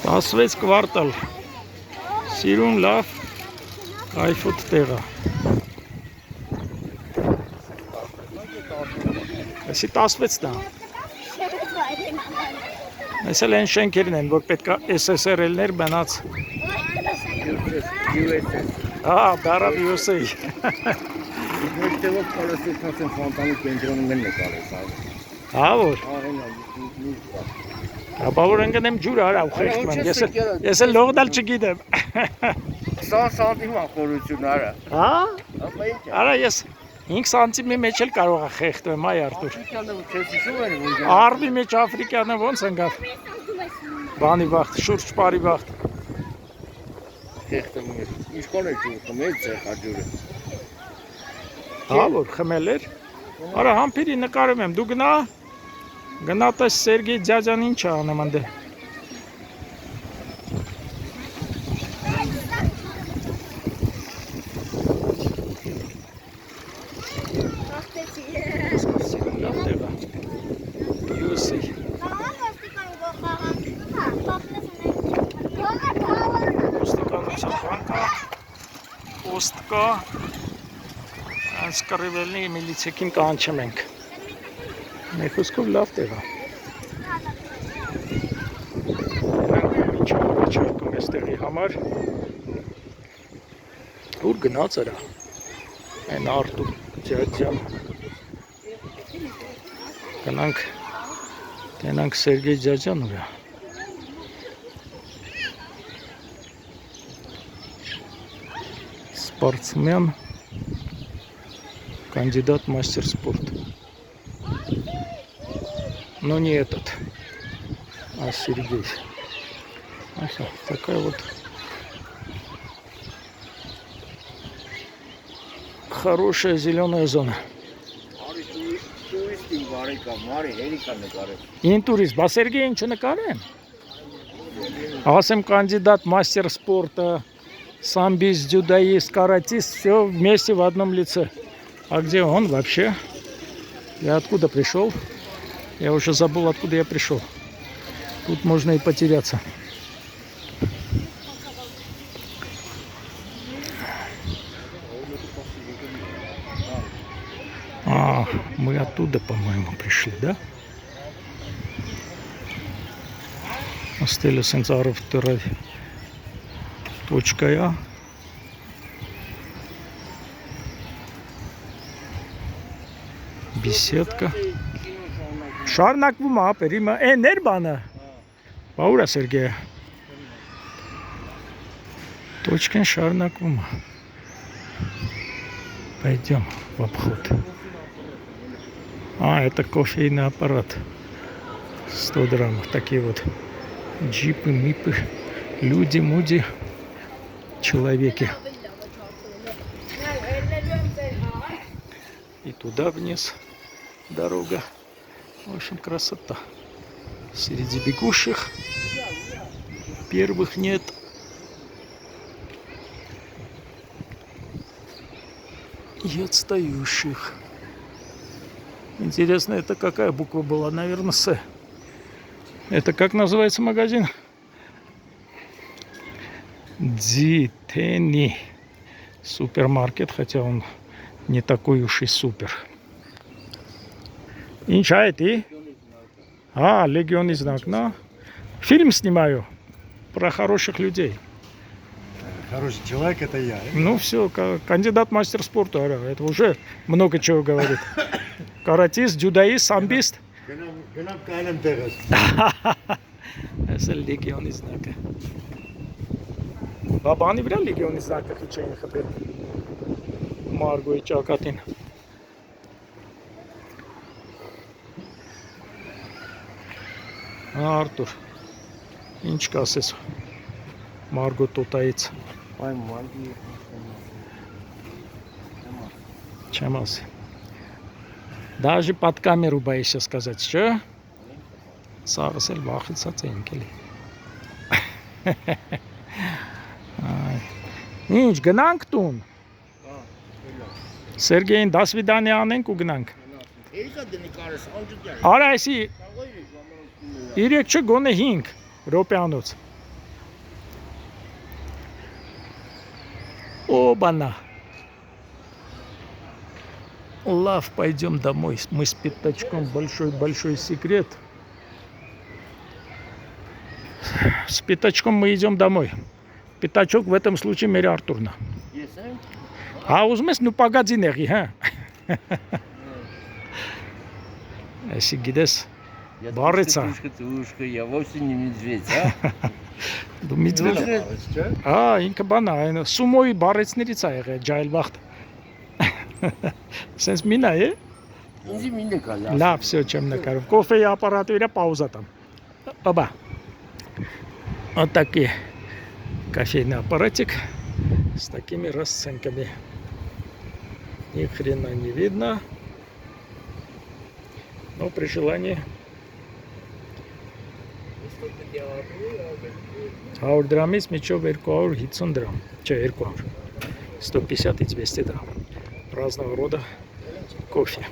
16 կվարտալ, սիրուն լավ, կայֆոտ տեղ է։ Այսի 16-ն է։ Այս էլ են շենքերն են, որ պետք է SSRL-ներ բնած։ Բարավ USA։ Որ։ Բավոր ընգնեմ ջուր արա ու խեշտում եմ, ես էլ լողդալ չգիտեմ։ 20 սանտիմ ախորություն արա։ Արա ես 5 սանտիմի մեջ էլ կարող է խեխտում, այ Արտուր։ Արբի մեջ Աֆրիկանը ոնց ընգավ։ Բանի վաղտ, շուրջ պարի վաղտ։ Խեխտում էր, ինչքան է ջուր խմել ձեր հաջուրը։ Որ խմել էր։ Արա համպիրի նկարում եմ, դու գնա տես Սերգեյ ձյաջան ինչ է անեմ անդե։ Պոստ կա, այս կռիվելնի միլիցեքին կանչեմ ենք։ Մեր խոսքով լավ տեղ է։ Ինչ առաջարկում ես տեղի համար։ Ուր գնաց էրա։ Այն Արտուր ձյաջան։ Գնանք Սերգեյ ձյաջան ուրա։ Спортсмен, кандидат в мастер спорта. Но не этот, а Сергей. Такая вот хорошая зеленая зона. Интурист, ба Сергей ничего не карен? Асем кандидат в мастер спорта. Самбист, дзюдоист, каратист, все вместе в одном лице. А где он вообще? Я откуда пришел? Я уже забыл, откуда я пришел. Тут можно и потеряться. Мы оттуда, по-моему, пришли, да? Остели Сенцаров второй. Точка А. Беседка. Շարունակվում է ապերիմը, ներ բանը։ Բաուր է Սերգեյը։ Точкան շարունակվում է։ Пойдем в обход. Это кофейный аппарат. 100 граммов. Такие вот джипы, мипы, люди, муди, человеки. И туда вниз дорога. В общем, красота. Среди бегущих первых нет. И отстающих. Интересно, это какая буква была? Наверное, С. Это как называется магазин? Дзитени. Супермаркет, хотя он не такой уж и супер. Инча ты? Легионный знак, но фильм снимаю про хороших людей. Хороший человек это я. Ну все, кандидат в мастер спорта, это уже много чего говорит. Каратист, дзюдоист, самбист. Это легионный знак. Բաբանի վրա լեգիոնի զնակը քիչ էին խփել Մարգոյի ճակատին։ Արտուր, ինչ կասես Մարգո տոտայից։ Չեմ ասի։ Даже под камеру боишься сказать, что? Սաղս էլ վախեցած էինք էլի։ Ինչ, գնանք տուն։ Սերգեյին до свидания անենք ու գնանք։ Արա այսի 3 չգոնե 5 րոպեանոց։ Оба-на. Лав, пойдем домой. Мы с пятачком. Большой секрет. С пятачком мы идем домой. Пятачок в этом случае Мэри Артурна. Եսեմ։ А ուզում ես նուպագածի նեղի, հա։ Այսի գիտես, Բարից է։ Тушка, я вовсе не медведь, а? դու միծվել ես։ Չէ՞։ Հա, ինքը բան է, այն սումոյի բարեցներից է եղել ջայլվախտ։ Սենց մինա է։ Ինձ մինը կա լավ։ Լավ, всё, чем накаром. Кофе и аппарат вера пауза там. Оба. Вот такие кофейный аппаратик с такими расценками. Ни хрена не видно. Но при желании 100 դրամից միջով 250 դրամ. Չէ, 200. 150 и 200 драмм. Разного рода кофе.